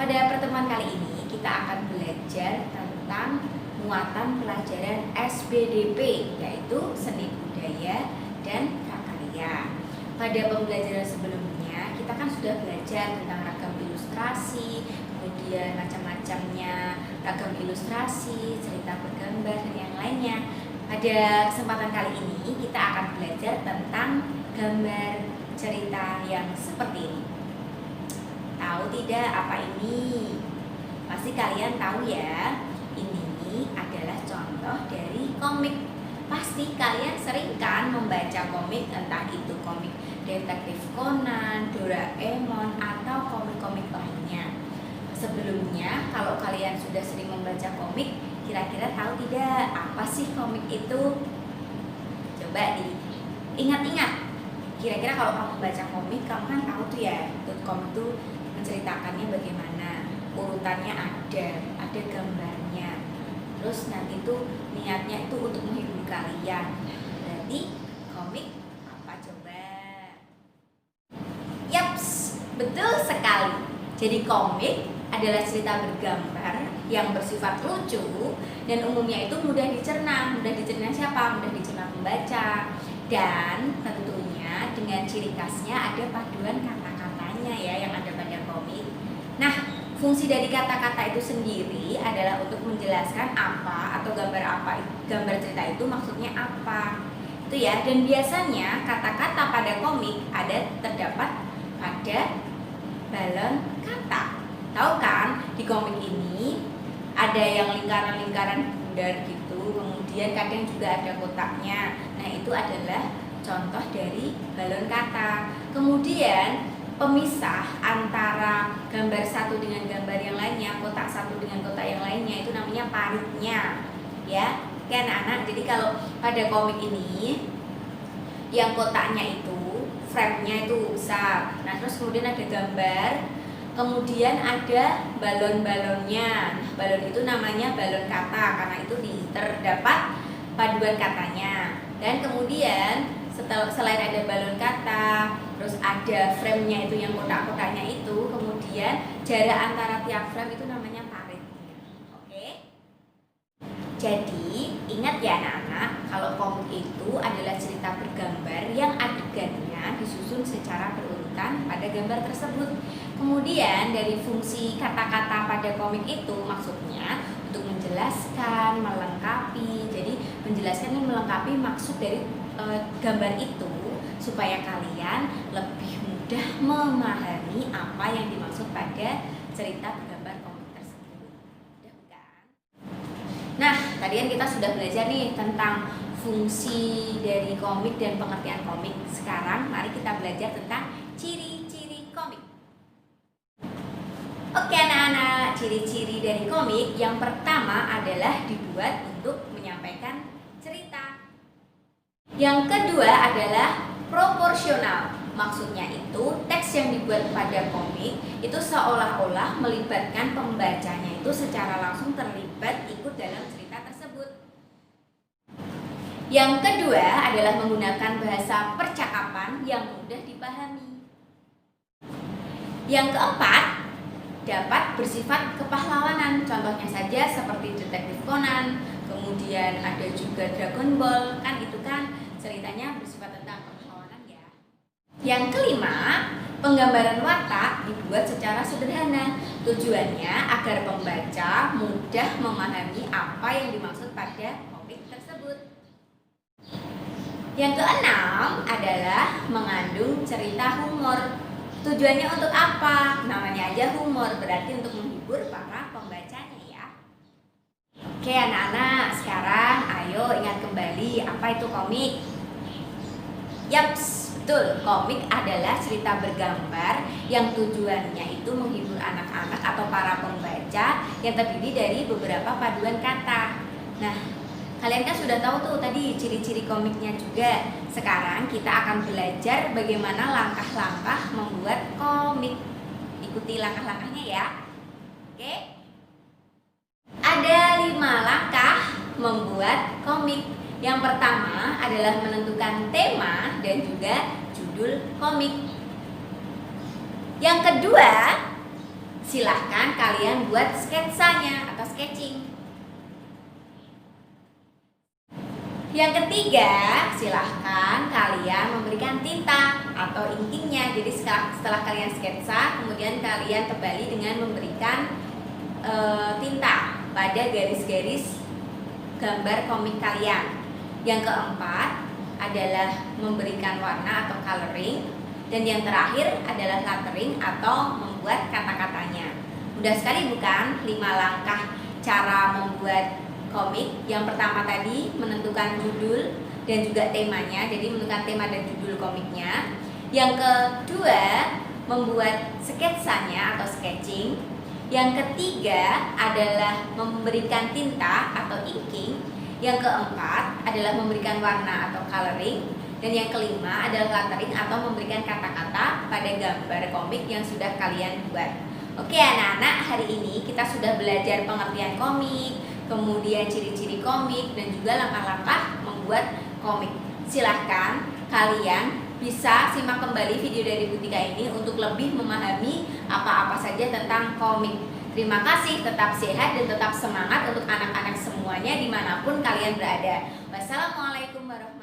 Pada pertemuan kali ini kita akan belajar tentang muatan pelajaran SBDP, yaitu seni budaya dan prakarya. Pada pembelajaran sebelumnya kita kan sudah belajar tentang ragam ilustrasi, kemudian macam-macamnya ragam ilustrasi, cerita bergambar dan yang lainnya. Pada kesempatan kali ini kita akan belajar tentang gambar cerita yang seperti ini. Tahu tidak apa ini? Pasti kalian tahu ya. Ini adalah contoh dari komik. Pasti kalian sering kan membaca komik, entah itu komik Detektif Conan, Doraemon, atau komik-komik lainnya. Sebelumnya, kalau kalian sudah sering membaca komik, kira-kira tahu tidak apa sih komik itu? Coba diingat-ingat. Kira-kira kalau kamu baca komik, kamu kan tahu tuh ya, komik itu menceritakannya bagaimana, urutannya ada gambarnya, terus nanti tuh niatnya itu untuk menghibur kalian. Berarti komik apa coba? Yaps, betul sekali. Jadi komik adalah cerita bergambar yang bersifat lucu dan umumnya itu mudah dicerna. Mudah dicerna siapa? Mudah dicerna pembaca. Dan tentunya dengan ciri khasnya ada paduan kata-katanya ya yang ada pada komik. Nah, fungsi dari kata-kata itu sendiri adalah untuk menjelaskan apa atau gambar cerita itu maksudnya apa. Itu ya. Dan biasanya kata-kata pada komik terdapat pada balon kata. Tahu kan, di komik ini ada yang lingkaran-lingkaran bundar gitu, kemudian kadang juga ada kotaknya. Nah, itu adalah contoh dari balon kata. Kemudian pemisah antara gambar satu dengan gambar yang lainnya, kotak satu dengan kotak yang lainnya, itu namanya paritnya. Ya, oke anak-anak. Jadi kalau pada komik ini yang kotaknya itu frame-nya itu besar. Nah, terus kemudian ada gambar, kemudian ada balon-balonnya. Balon itu namanya balon kata karena itu terdapat paduan katanya. Dan kemudian selain ada balon kata, terus ada frame-nya itu yang kotak-kotaknya itu, kemudian jarak antara tiap frame itu namanya parit. Oke? Jadi ingat ya anak-anak, kalau komik itu adalah cerita bergambar yang adegannya disusun secara berurutan pada gambar tersebut. Kemudian dari fungsi kata-kata pada komik itu maksudnya untuk menjelaskan, melengkapi. Jadi menjelaskan dan melengkapi maksud dari gambar itu supaya kalian lebih mudah memahami apa yang dimaksud pada cerita bergambar komik tersebut. Udah bukan? Nah, tadi kan kita sudah belajar nih tentang fungsi dari komik dan pengertian komik. Sekarang mari kita belajar tentang ciri-ciri komik. Oke anak-anak, ciri-ciri dari komik yang pertama adalah dibuat untuk menyampaikan cerita. Yang kedua adalah proporsional. Maksudnya itu teks yang dibuat pada komik itu seolah-olah melibatkan pembacanya itu secara langsung terlibat ikut dalam cerita tersebut. Yang kedua adalah menggunakan bahasa percakapan yang mudah dipahami. Yang keempat dapat bersifat kepahlawanan. Contohnya saja seperti Detektif Conan, kemudian ada juga Dragon Ball, kan itu kan ceritanya bersifat tentang kepahlawanan ya. Yang kelima, penggambaran watak dibuat secara sederhana. Tujuannya agar pembaca mudah memahami apa yang dimaksud pada komik tersebut. Yang keenam adalah mengandung cerita humor. Tujuannya untuk apa? Namanya aja humor, berarti untuk menghibur para pembacanya ya. Oke anak-anak, sekarang ayo ingat kembali apa itu komik. Yaps, betul, komik adalah cerita bergambar yang tujuannya itu menghibur anak-anak atau para pembaca yang terdiri dari beberapa paduan kata. Nah, kalian kan sudah tahu tuh tadi ciri-ciri komiknya juga. Sekarang kita akan belajar bagaimana langkah-langkah membuat komik. Ikuti langkah-langkahnya ya. Oke? Ada 5 langkah membuat komik. Yang pertama adalah menentukan tema dan juga judul komik. Yang kedua, silahkan kalian buat sketsanya atau sketching. Yang ketiga, silahkan kalian memberikan tinta atau inkingnya. Jadi setelah kalian sketsa, kemudian kalian tebali dengan memberikan tinta pada garis-garis gambar komik kalian. Yang keempat adalah memberikan warna atau coloring. Dan yang terakhir adalah lettering atau membuat kata-katanya. Mudah sekali bukan 5 langkah cara membuat komik. Yang pertama tadi menentukan judul dan juga temanya, jadi menentukan tema dan judul komiknya. Yang kedua membuat sketsanya atau sketching. Yang ketiga adalah memberikan tinta atau inking. Yang keempat adalah memberikan warna atau coloring. Dan yang kelima adalah lettering atau memberikan kata-kata pada gambar komik yang sudah kalian buat. Oke anak-anak, hari ini kita sudah belajar pengertian komik, kemudian ciri-ciri komik, dan juga langkah-langkah membuat komik. Silahkan kalian bisa simak kembali video dari Butika ini untuk lebih memahami apa-apa saja tentang komik. Terima kasih, tetap sehat dan tetap semangat untuk anak-anak semuanya dimanapun kalian berada. Wassalamualaikum warahmatullahi wabarakatuh.